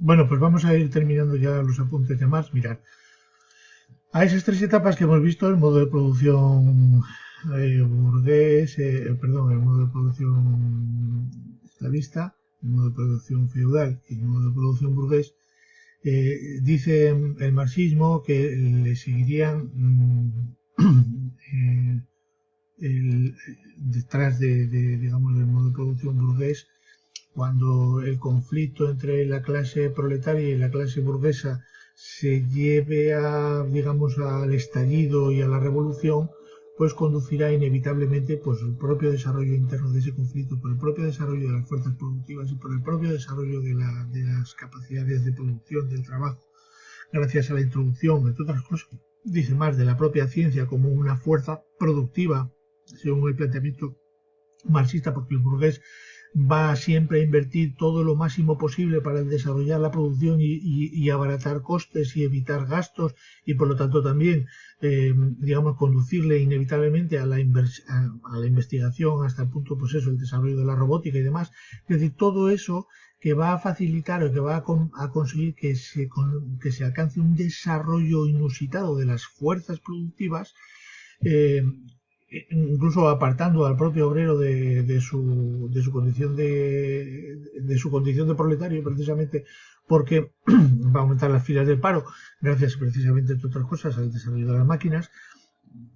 Bueno, pues vamos a ir terminando ya los apuntes de Marx. Mirad, a esas tres etapas que hemos visto, el modo de producción burgués, perdón, el modo de producción esclavista, el modo de producción feudal y el modo de producción burgués, dice el marxismo que le seguirían detrás digamos, del modo de producción burgués, cuando el conflicto entre la clase proletaria y la clase burguesa se lleve digamos, al estallido y a la revolución, pues conducirá inevitablemente pues, el propio desarrollo interno de ese conflicto, por el propio desarrollo de las fuerzas productivas y por el propio desarrollo de las capacidades de producción del trabajo, gracias a la introducción, entre otras cosas, dice más, de la propia ciencia como una fuerza productiva, según el planteamiento marxista, porque el burgués va siempre a invertir todo lo máximo posible para desarrollar la producción y abaratar costes y evitar gastos y por lo tanto también, digamos, conducirle inevitablemente a la investigación hasta el punto, pues eso, el desarrollo de la robótica y demás. Es decir, todo eso que va a facilitar o que va a conseguir que se alcance un desarrollo inusitado de las fuerzas productivas, eh, incluso apartando al propio obrero de su condición de su condición de proletario, precisamente porque va a aumentar las filas del paro, gracias precisamente, entre otras cosas, al desarrollo de las máquinas.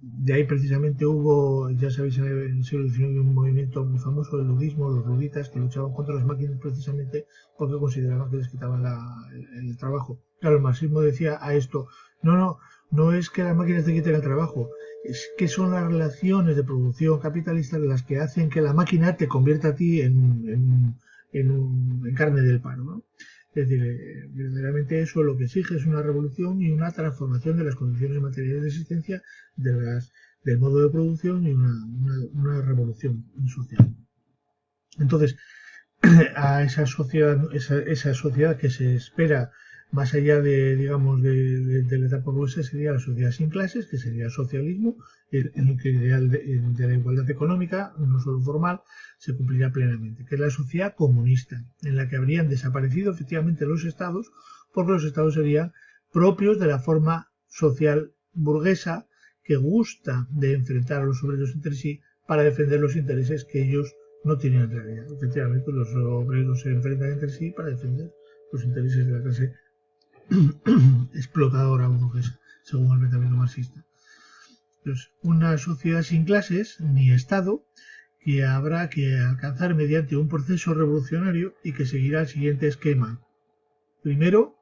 De ahí precisamente hubo, ya sabéis, en el siglo XIX un movimiento muy famoso, el ludismo, los luditas, que luchaban contra las máquinas precisamente porque consideraban que les quitaban el trabajo. Claro, el marxismo decía a esto, no es que las máquinas te quiten el trabajo, es que son las relaciones de producción capitalista las que hacen que la máquina te convierta a ti en carne del paro, ¿no? Es decir, verdaderamente eso lo que exige es una revolución y una transformación de las condiciones materiales de existencia del modo de producción y una revolución social. Entonces, a esa sociedad que se espera más allá digamos, de la etapa burguesa sería la sociedad sin clases, que sería el socialismo, en el que el ideal de la igualdad económica, no solo formal, se cumplirá plenamente, que es la sociedad comunista, en la que habrían desaparecido efectivamente los estados, porque los estados serían propios de la forma social burguesa que gusta de enfrentar a los obreros entre sí para defender los intereses que ellos no tienen en realidad. Efectivamente, los obreros se enfrentan entre sí para defender los intereses de la clase explotadora burguesa, según el pensamiento marxista. Entonces, una sociedad sin clases ni Estado que habrá que alcanzar mediante un proceso revolucionario y que seguirá el siguiente esquema. Primero,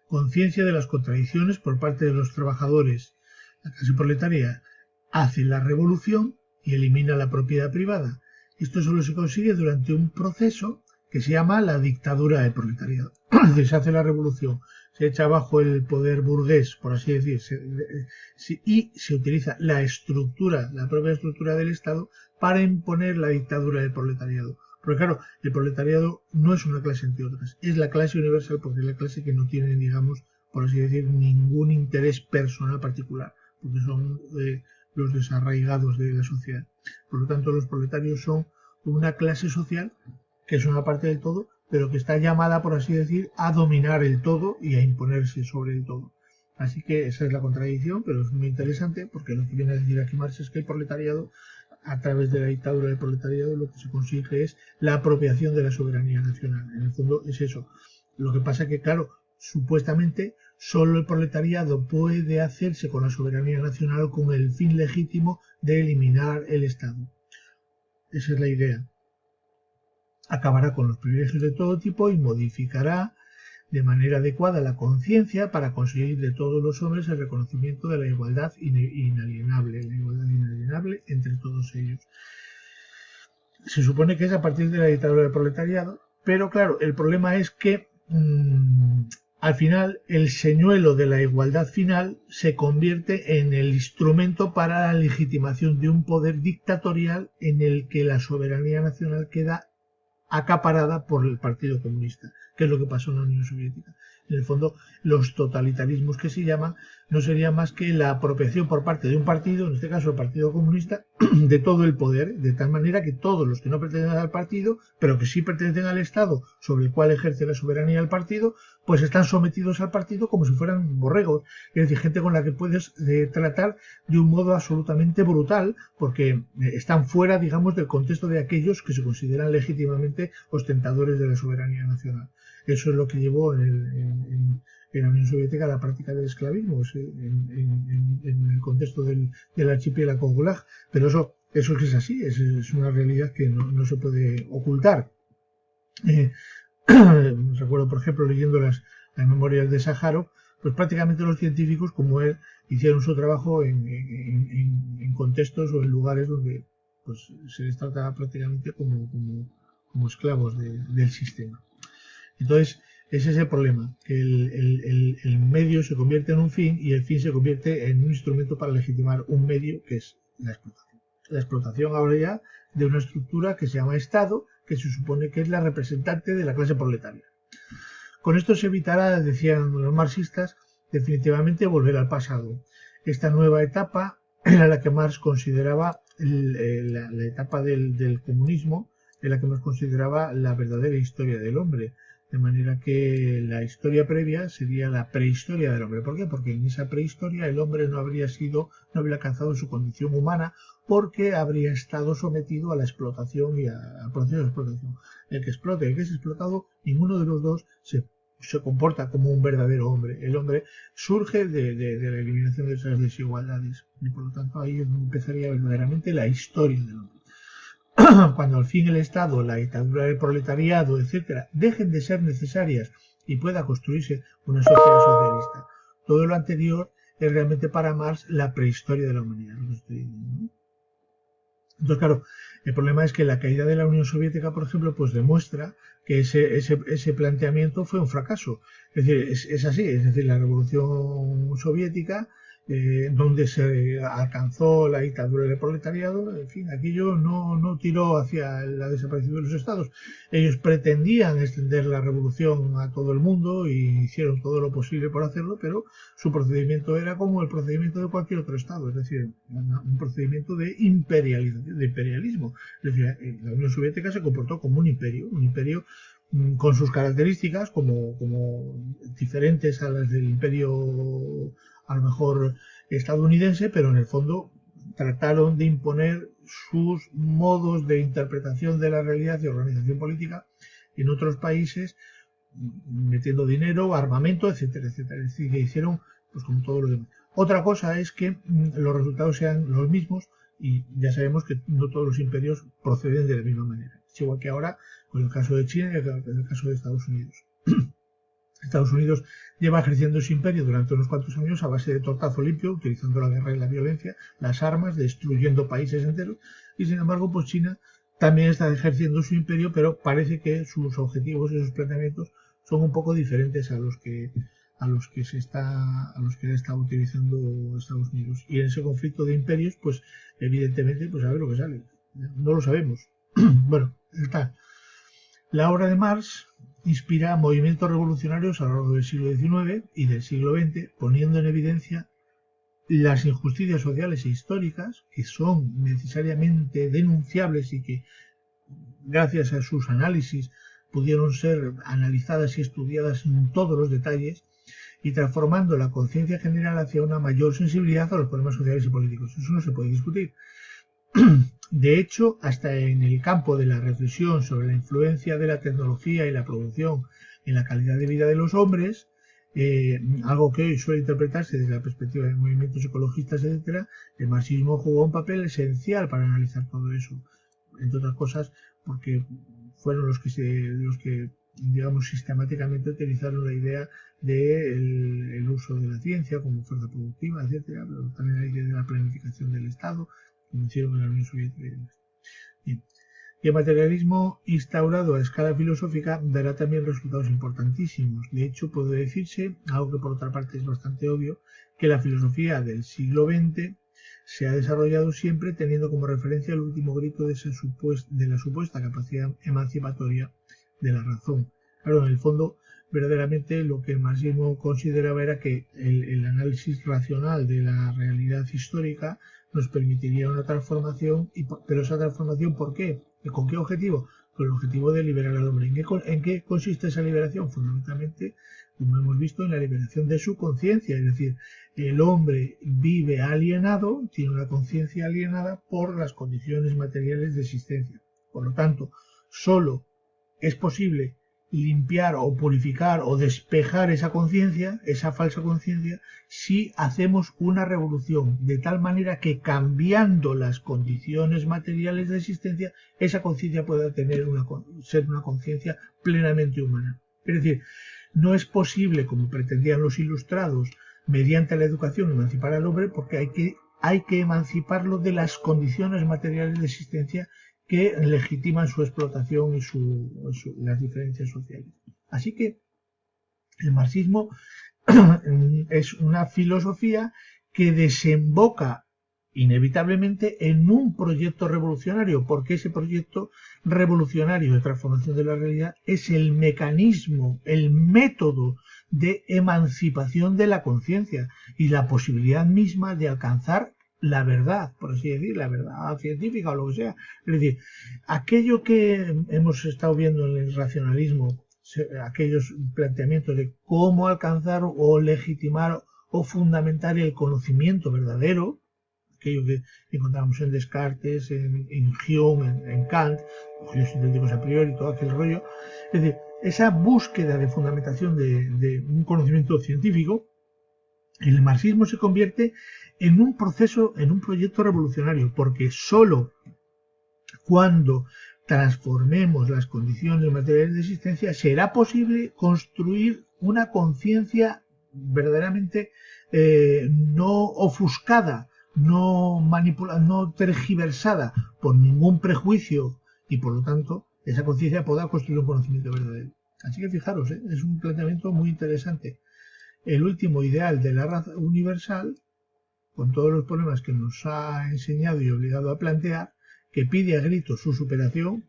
conciencia de las contradicciones por parte de los trabajadores. La clase proletaria hace la revolución y elimina la propiedad privada. Esto solo se consigue durante un proceso que se llama la dictadura del proletariado. Se hace la revolución, se echa abajo el poder burgués, por así decir, y se utiliza la propia estructura del Estado para imponer la dictadura del proletariado. Porque claro, el proletariado no es una clase entre otras, es la clase universal porque es la clase que no tiene, digamos, por así decir, ningún interés personal particular, porque son los desarraigados de la sociedad. Por lo tanto, los proletarios son una clase social que es una parte del todo, pero que está llamada, por así decir, a dominar el todo y a imponerse sobre el todo. Así que esa es la contradicción, pero es muy interesante porque lo que viene a decir aquí Marx es que el proletariado, a través de la dictadura del proletariado, lo que se consigue es la apropiación de la soberanía nacional. En el fondo es eso. Lo que pasa que, claro, supuestamente solo el proletariado puede hacerse con la soberanía nacional con el fin legítimo de eliminar el Estado. Esa es la idea. Acabará con los privilegios de todo tipo y modificará de manera adecuada la conciencia para conseguir de todos los hombres el reconocimiento de la igualdad inalienable entre todos ellos. Se supone que es a partir de la dictadura del proletariado, pero claro, el problema es que al final el señuelo de la igualdad final se convierte en el instrumento para la legitimación de un poder dictatorial en el que la soberanía nacional queda acaparada por el Partido Comunista, que es lo que pasó en la Unión Soviética. En el fondo, los totalitarismos que se llaman no sería más que la apropiación por parte de un partido, en este caso el Partido Comunista, de todo el poder, de tal manera que todos los que no pertenecen al partido, pero que sí pertenecen al Estado sobre el cual ejerce la soberanía el partido, pues están sometidos al partido como si fueran borregos, es decir, gente con la que puedes tratar de un modo absolutamente brutal, porque están fuera, digamos, del contexto de aquellos que se consideran legítimamente ostentadores de la soberanía nacional. Eso es lo que llevó en la Unión Soviética la práctica del esclavismo, en el contexto del archipiélago Gulag. Pero eso es así, es una realidad que no se puede ocultar. Recuerdo, por ejemplo, leyendo las memorias de Sájarov, pues prácticamente los científicos, como él, hicieron su trabajo en contextos o en lugares donde pues se les trataba prácticamente como esclavos del sistema. Entonces, ese es el problema, que el medio se convierte en un fin y el fin se convierte en un instrumento para legitimar un medio, que es la explotación. La explotación ahora ya de una estructura que se llama Estado, que se supone que es la representante de la clase proletaria. Con esto se evitará, decían los marxistas, definitivamente volver al pasado. Esta nueva etapa era la que Marx consideraba la etapa del comunismo, en la que Marx consideraba la verdadera historia del hombre. De manera que la historia previa sería la prehistoria del hombre. ¿Por qué? Porque en esa prehistoria el hombre no habría alcanzado su condición humana, porque habría estado sometido a la explotación y al proceso de explotación. El que explota y el que es explotado, ninguno de los dos se comporta como un verdadero hombre. El hombre surge de la eliminación de esas desigualdades y por lo tanto ahí empezaría verdaderamente la historia del hombre. Cuando al fin el Estado, la dictadura del proletariado, etcétera, dejen de ser necesarias y pueda construirse una sociedad socialista. Todo lo anterior es realmente para Marx la prehistoria de la humanidad. Entonces, claro, el problema es que la caída de la Unión Soviética, por ejemplo, pues demuestra que ese planteamiento fue un fracaso. Es decir, es así, es decir, la Revolución Soviética, donde se alcanzó la dictadura del proletariado, en fin, aquello no tiró hacia la desaparición de los estados. Ellos pretendían extender la revolución a todo el mundo y hicieron todo lo posible por hacerlo, pero su procedimiento era como el procedimiento de cualquier otro estado, es decir, un procedimiento de imperialismo. Es decir, la Unión Soviética se comportó como un imperio con sus características como diferentes a las del imperio a lo mejor estadounidense, pero en el fondo trataron de imponer sus modos de interpretación de la realidad y organización política en otros países, metiendo dinero, armamento, etcétera, etcétera. Es decir, que hicieron pues como todos los demás. Otra cosa es que los resultados sean los mismos y ya sabemos que no todos los imperios proceden de la misma manera. Es igual que ahora con el caso de China y el caso de Estados Unidos. Estados Unidos lleva ejerciendo su imperio durante unos cuantos años a base de tortazo limpio, utilizando la guerra y la violencia, las armas, destruyendo países enteros, y sin embargo, pues China también está ejerciendo su imperio, pero parece que sus objetivos y sus planteamientos son un poco diferentes a los que está utilizando Estados Unidos. Y en ese conflicto de imperios, pues evidentemente, pues a ver lo que sale. No lo sabemos. Bueno, está. La obra de Marx inspira movimientos revolucionarios a lo largo del siglo XIX y del siglo XX, poniendo en evidencia las injusticias sociales e históricas que son necesariamente denunciables y que, gracias a sus análisis, pudieron ser analizadas y estudiadas en todos los detalles, y transformando la conciencia general hacia una mayor sensibilidad a los problemas sociales y políticos. Eso no se puede discutir. De hecho, hasta en el campo de la reflexión sobre la influencia de la tecnología y la producción en la calidad de vida de los hombres, algo que hoy suele interpretarse desde la perspectiva de movimientos ecologistas, etc., el marxismo jugó un papel esencial para analizar todo eso, entre otras cosas porque fueron los que digamos, sistemáticamente utilizaron la idea del uso de la ciencia como fuerza productiva, etcétera, pero también la idea de la planificación del Estado, como hicieron en la Unión Soviética. Bien. Y el materialismo instaurado a escala filosófica dará también resultados importantísimos. De hecho, puede decirse, algo que por otra parte es bastante obvio, que la filosofía del siglo XX se ha desarrollado siempre teniendo como referencia el último grito de la supuesta capacidad emancipatoria de la razón. Claro, en el fondo, verdaderamente lo que el marxismo consideraba era que el análisis racional de la realidad histórica nos permitiría una transformación, pero esa transformación, ¿por qué? ¿Con qué objetivo? Con el objetivo de liberar al hombre. ¿En qué consiste esa liberación? Fundamentalmente, como hemos visto, en la liberación de su conciencia, es decir, el hombre vive alienado, tiene una conciencia alienada por las condiciones materiales de existencia. Por lo tanto, solo es posible limpiar o purificar o despejar esa conciencia, esa falsa conciencia, si hacemos una revolución de tal manera que cambiando las condiciones materiales de existencia, esa conciencia pueda ser una conciencia plenamente humana. Es decir, no es posible, como pretendían los ilustrados, mediante la educación emancipar al hombre, porque hay que emanciparlo de las condiciones materiales de existencia que legitiman su explotación y las diferencias sociales. Así que el marxismo es una filosofía que desemboca inevitablemente en un proyecto revolucionario, porque ese proyecto revolucionario de transformación de la realidad es el mecanismo, el método de emancipación de la conciencia y la posibilidad misma de alcanzar la verdad, por así decir, la verdad científica o lo que sea. Es decir, aquello que hemos estado viendo en el racionalismo, aquellos planteamientos de cómo alcanzar o legitimar o fundamentar el conocimiento verdadero, aquello que encontramos en Descartes, en Hume, en Kant, los sintéticos a priori, todo aquel rollo. Es decir, esa búsqueda de fundamentación de un conocimiento científico, el marxismo se convierte en un proceso, en un proyecto revolucionario, porque solo cuando transformemos las condiciones materiales de existencia será posible construir una conciencia verdaderamente no ofuscada, no manipulada, no tergiversada por ningún prejuicio y por lo tanto esa conciencia podrá construir un conocimiento verdadero. Así que fijaros, es un planteamiento muy interesante. El último ideal de la raza universal, con todos los problemas que nos ha enseñado y obligado a plantear, que pide a gritos su superación,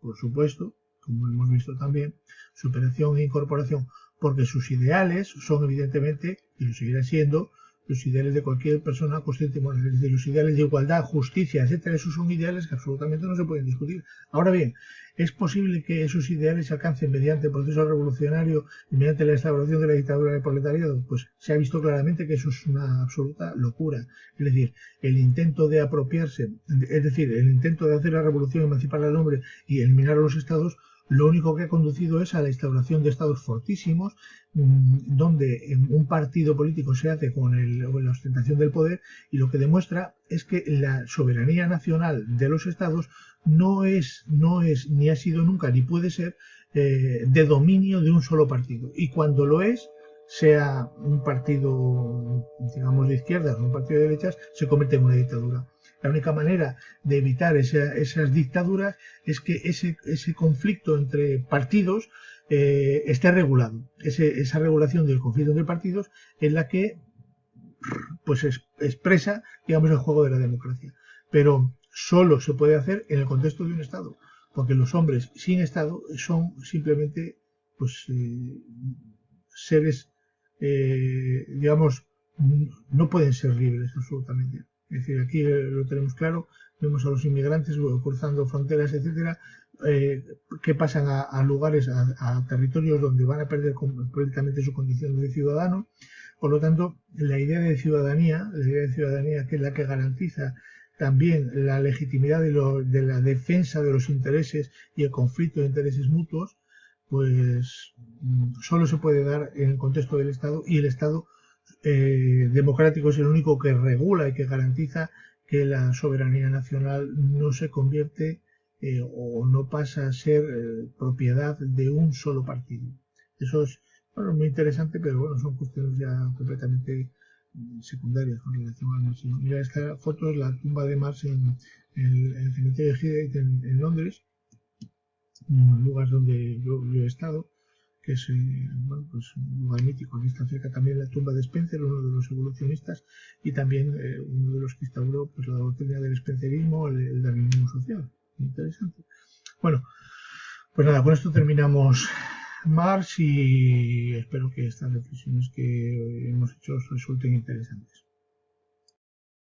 por supuesto, como hemos visto también, superación e incorporación, porque sus ideales son evidentemente, y lo seguirán siendo, los ideales de cualquier persona consciente y moral, es decir, los ideales de igualdad, justicia, etcétera, esos son ideales que absolutamente no se pueden discutir. Ahora bien, ¿es posible que esos ideales se alcancen mediante el proceso revolucionario y mediante la instauración de la dictadura del proletariado? Pues se ha visto claramente que eso es una absoluta locura. Es decir, el intento de apropiarse, es decir, el intento de hacer la revolución, emancipar al hombre y eliminar a los estados, lo único que ha conducido es a la instauración de estados fortísimos, donde un partido político se hace con la ostentación del poder, y lo que demuestra es que la soberanía nacional de los estados no es ni ha sido nunca ni puede ser de dominio de un solo partido. Y cuando lo es, sea un partido, digamos, de izquierdas o un partido de derechas, se convierte en una dictadura. La única manera de evitar esas dictaduras es que ese conflicto entre partidos esté regulado. Esa regulación del conflicto entre partidos es la que pues expresa, digamos, el juego de la democracia. Pero solo se puede hacer en el contexto de un Estado, porque los hombres sin Estado son simplemente pues seres, digamos, no pueden ser libres absolutamente. Es decir, aquí lo tenemos claro, vemos a los inmigrantes cruzando fronteras, etcétera, que pasan a lugares, a territorios donde van a perder completamente su condición de ciudadano. Por lo tanto, la idea de ciudadanía, que es la que garantiza también la legitimidad de la defensa de los intereses y el conflicto de intereses mutuos, pues solo se puede dar en el contexto del Estado, y el Estado democrático es el único que regula y que garantiza que la soberanía nacional no se convierte o no pasa a ser propiedad de un solo partido. Eso es muy interesante, pero bueno, son cuestiones ya completamente secundarias con relación al marxismo. Mira, esta foto es la tumba de Marx en el cementerio de Highgate en Londres, un lugar donde yo he estado, que es pues un lugar mítico. Aquí está cerca también la tumba de Spencer, uno de los evolucionistas, y también uno de los que instauró pues, la doctrina del spencerismo, el darwinismo social. Interesante. Bueno, pues nada, con esto terminamos Marx y espero que estas reflexiones que hemos hecho os resulten interesantes.